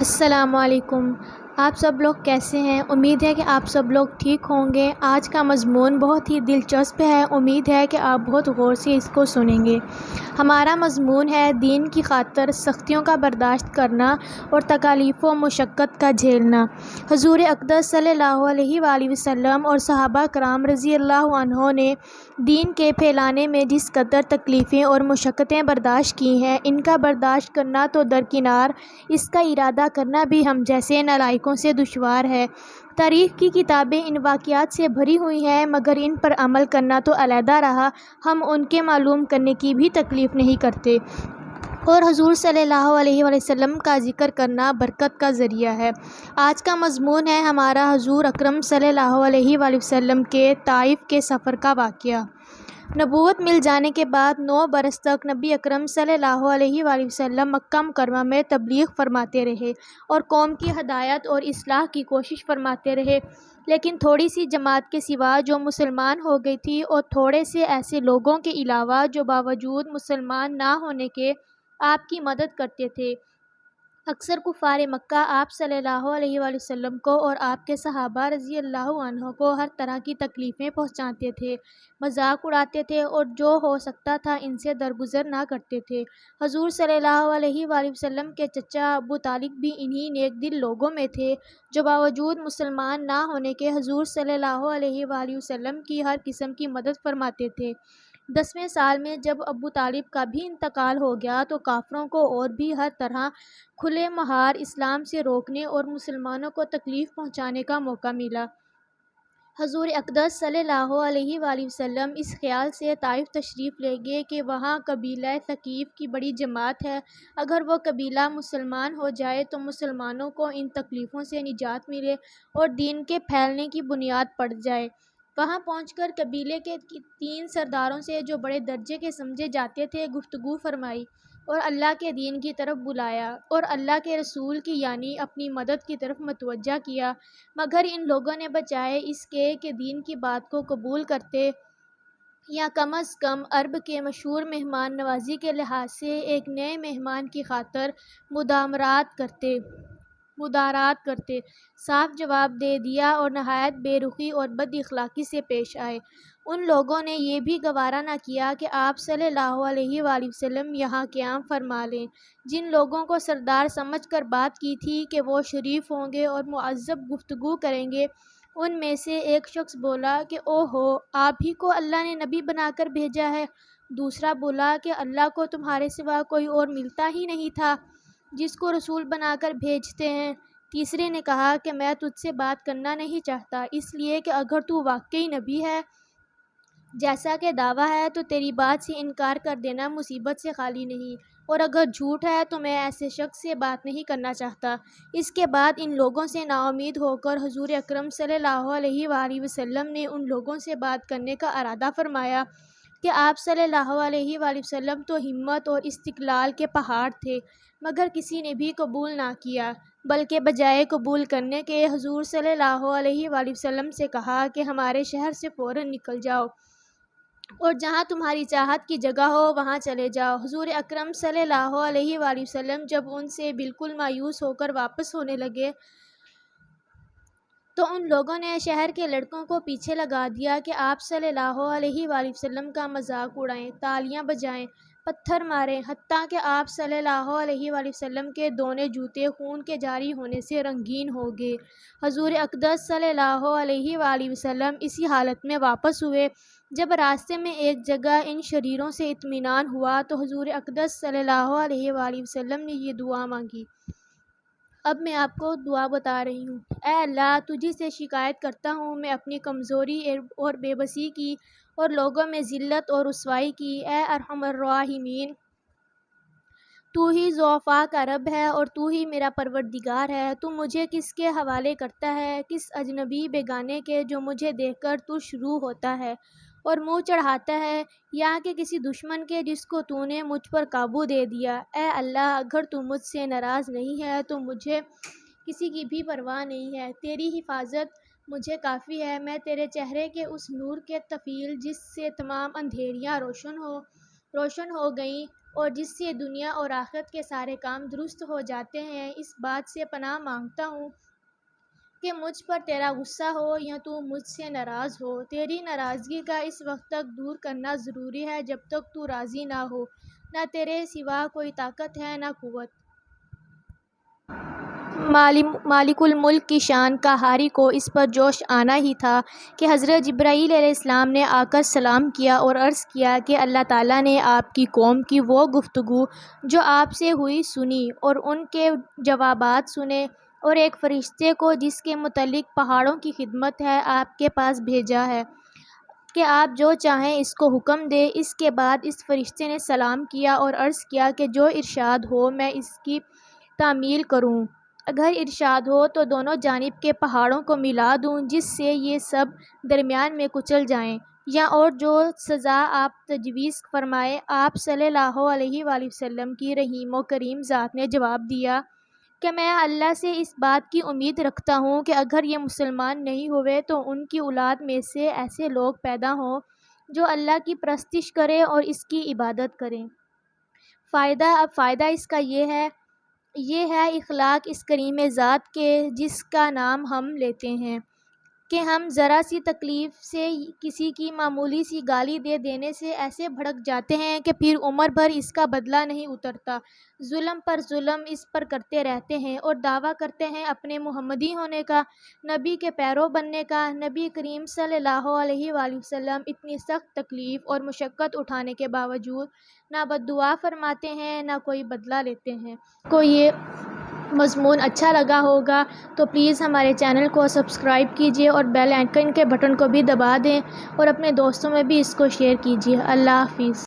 السلام علیکم۔ آپ سب لوگ کیسے ہیں؟ امید ہے کہ آپ سب لوگ ٹھیک ہوں گے۔ آج کا مضمون بہت ہی دلچسپ ہے۔ امید ہے کہ آپ بہت غور سے اس کو سنیں گے۔ ہمارا مضمون ہے دین کی خاطر سختیوں کا برداشت کرنا اور تکالیف و مشقت کا جھیلنا۔ حضور اقدس صلی اللہ علیہ وآلہ وسلم اور صحابہ کرام رضی اللہ عنہم نے دین کے پھیلانے میں جس قدر تکلیفیں اور مشقتیں برداشت کی ہیں، ان کا برداشت کرنا تو درکنار، اس کا ارادہ کرنا بھی ہم جیسے نالائقوں سے دشوار ہے۔ تاریخ کی کتابیں ان واقعات سے بھری ہوئی ہیں، مگر ان پر عمل کرنا تو علیحدہ رہا، ہم ان کے معلوم کرنے کی بھی تکلیف نہیں کرتے، اور حضور صلی اللہ علیہ وآلہ وسلم کا ذکر کرنا برکت کا ذریعہ ہے۔ آج کا مضمون ہے ہمارا حضور اکرم صلی اللہ علیہ وآلہ وسلم کے طائف کے سفر کا واقعہ۔ نبوت مل جانے کے بعد 9 برس تک نبی اکرم صلی اللہ علیہ وآلہ وسلم مکہ مکرمہ میں تبلیغ فرماتے رہے اور قوم کی ہدایت اور اصلاح کی کوشش فرماتے رہے، لیکن تھوڑی سی جماعت کے سوا جو مسلمان ہو گئی تھی، اور تھوڑے سے ایسے لوگوں کے علاوہ جو باوجود مسلمان نہ ہونے کے آپ کی مدد کرتے تھے، اکثر کفار مکہ آپ صلی اللہ علیہ وآلہ وسلم کو اور آپ کے صحابہ رضی اللہ عنہ کو ہر طرح کی تکلیفیں پہنچاتے تھے، مذاق اڑاتے تھے، اور جو ہو سکتا تھا ان سے درگزر نہ کرتے تھے۔ حضور صلی اللہ علیہ وآلہ وسلم کے چچا ابو طالب بھی انہی نیک دل لوگوں میں تھے، جو باوجود مسلمان نہ ہونے کے حضور صلی اللہ علیہ وآلہ وسلم کی ہر قسم کی مدد فرماتے تھے۔ 10ویں سال میں جب ابو طالب کا بھی انتقال ہو گیا تو کافروں کو اور بھی ہر طرح کھلے مہار اسلام سے روکنے اور مسلمانوں کو تکلیف پہنچانے کا موقع ملا۔ حضور اقدس صلی اللہ علیہ وآلہ وسلم اس خیال سے طائف تشریف لے گئے کہ وہاں قبیلہ ثقیف کی بڑی جماعت ہے، اگر وہ قبیلہ مسلمان ہو جائے تو مسلمانوں کو ان تکلیفوں سے نجات ملے اور دین کے پھیلنے کی بنیاد پڑ جائے۔ وہاں پہنچ کر قبیلے کے 3 سرداروں سے، جو بڑے درجے کے سمجھے جاتے تھے، گفتگو فرمائی اور اللہ کے دین کی طرف بلایا اور اللہ کے رسول کی یعنی اپنی مدد کی طرف متوجہ کیا، مگر ان لوگوں نے بجائے اس کے کہ دین کی بات کو قبول کرتے یا کم از کم عرب کے مشہور مہمان نوازی کے لحاظ سے ایک نئے مہمان کی خاطر مدارات کرتے، صاف جواب دے دیا اور نہایت بے رخی اور بد اخلاقی سے پیش آئے۔ ان لوگوں نے یہ بھی گوارا نہ کیا کہ آپ صلی اللہ علیہ وآلہ وسلم یہاں قیام فرما لیں۔ جن لوگوں کو سردار سمجھ کر بات کی تھی کہ وہ شریف ہوں گے اور معذب گفتگو کریں گے، ان میں سے ایک شخص بولا کہ اوہو، آپ ہی کو اللہ نے نبی بنا کر بھیجا ہے۔ دوسرا بولا کہ اللہ کو تمہارے سوا کوئی اور ملتا ہی نہیں تھا جس کو رسول بنا کر بھیجتے ہیں۔ تیسرے نے کہا کہ میں تجھ سے بات کرنا نہیں چاہتا، اس لیے کہ اگر تو واقعی نبی ہے جیسا کہ دعویٰ ہے تو تیری بات سے انکار کر دینا مصیبت سے خالی نہیں، اور اگر جھوٹ ہے تو میں ایسے شخص سے بات نہیں کرنا چاہتا۔ اس کے بعد ان لوگوں سے نا امید ہو کر حضور اکرم صلی اللہ علیہ وآلہ وسلم نے ان لوگوں سے بات کرنے کا ارادہ فرمایا کہ آپ صلی اللہ علیہ وآلہ وسلم تو ہمت اور استقلال کے پہاڑ تھے، مگر کسی نے بھی قبول نہ کیا، بلکہ بجائے قبول کرنے کے حضور صلی اللہ علیہ وآلہ وسلم سے کہا کہ ہمارے شہر سے فوراً نکل جاؤ اور جہاں تمہاری چاہت کی جگہ ہو وہاں چلے جاؤ۔ حضور اکرم صلی اللہ علیہ وآلہ وسلم جب ان سے بالکل مایوس ہو کر واپس ہونے لگے تو ان لوگوں نے شہر کے لڑکوں کو پیچھے لگا دیا کہ آپ صلی اللہ علیہ وآلہ وسلم کا مذاق اڑائیں، تالیاں بجائیں، پتھر ماریں، حتیٰ کہ آپ صلی اللہ علیہ وآلہ وسلم کے دونے جوتے خون کے جاری ہونے سے رنگین ہو گئے۔ حضور اقدس صلی اللہ علیہ وآلہ وسلم اسی حالت میں واپس ہوئے۔ جب راستے میں ایک جگہ ان شریروں سے اطمینان ہوا تو حضور اقدس صلی اللہ علیہ وآلہ وسلم نے یہ دعا مانگی۔ اب میں آپ کو دعا بتا رہی ہوں۔ اے اللہ، تجھی سے شکایت کرتا ہوں میں اپنی کمزوری اور بے بسی کی اور لوگوں میں ذلت اور رسوائی کی۔ اے ارحم الراحمین، تو ہی ضعفاء کا رب ہے اور تو ہی میرا پروردگار ہے۔ تو مجھے کس کے حوالے کرتا ہے، کس اجنبی بیگانے کے جو مجھے دیکھ کر تجھ رو ہوتا ہے اور منہ چڑھاتا ہے، یا کہ کسی دشمن کے جس کو تو نے مجھ پر قابو دے دیا۔ اے اللہ، اگر تو مجھ سے ناراض نہیں ہے تو مجھے کسی کی بھی پرواہ نہیں ہے، تیری حفاظت مجھے کافی ہے۔ میں تیرے چہرے کے اس نور کے طفیل جس سے تمام اندھیریاں روشن ہو گئیں اور جس سے دنیا اور آخرت کے سارے کام درست ہو جاتے ہیں۔ اس بات سے پناہ مانگتا ہوں کہ مجھ پر تیرا غصہ ہو یا تو مجھ سے ناراض ہو۔ تیری ناراضگی کا اس وقت تک دور کرنا ضروری ہے جب تک تو راضی نہ ہو۔ نہ تیرے سوا کوئی طاقت ہے نہ قوت۔ مالک الملک کی شان قہاری کو اس پر جوش آنا ہی تھا کہ حضرت جبرائیل علیہ السلام نے آ کر سلام کیا اور عرض کیا کہ اللہ تعالیٰ نے آپ کی قوم کی وہ گفتگو جو آپ سے ہوئی سنی اور ان کے جوابات سنے، اور ایک فرشتے کو جس کے متعلق پہاڑوں کی خدمت ہے آپ کے پاس بھیجا ہے کہ آپ جو چاہیں اس کو حکم دے۔ اس کے بعد اس فرشتے نے سلام کیا اور عرض کیا کہ جو ارشاد ہو میں اس کی تعمیل کروں۔ اگر ارشاد ہو تو دونوں جانب کے پہاڑوں کو ملا دوں جس سے یہ سب درمیان میں کچل جائیں، یا اور جو سزا آپ تجویز فرمائے۔ آپ صلی اللہ علیہ وآلہ وسلم کی رحیم و کریم ذات نے جواب دیا کہ میں اللہ سے اس بات کی امید رکھتا ہوں کہ اگر یہ مسلمان نہیں ہوئے تو ان کی اولاد میں سے ایسے لوگ پیدا ہوں جو اللہ کی پرستش کریں اور اس کی عبادت کریں۔ فائدہ اس کا یہ ہے اخلاق اس کریم ذات کے جس کا نام ہم لیتے ہیں کہ ہم ذرا سی تکلیف سے کسی کی معمولی سی گالی دے دینے سے ایسے بھڑک جاتے ہیں کہ پھر عمر بھر اس کا بدلہ نہیں اترتا، ظلم پر ظلم اس پر کرتے رہتے ہیں اور دعویٰ کرتے ہیں اپنے محمدی ہونے کا، نبی کے پیرو بننے کا۔ نبی کریم صلی اللہ علیہ وآلہ وسلم اتنی سخت تکلیف اور مشقت اٹھانے کے باوجود نہ بد دعا فرماتے ہیں نہ کوئی بدلہ لیتے ہیں۔ کو یہ مضمون اچھا لگا ہوگا تو پلیز ہمارے چینل کو سبسکرائب کیجیے اور بیل آئیکن کے بٹن کو بھی دبا دیں اور اپنے دوستوں میں بھی اس کو شیئر کیجیے۔ اللہ حافظ۔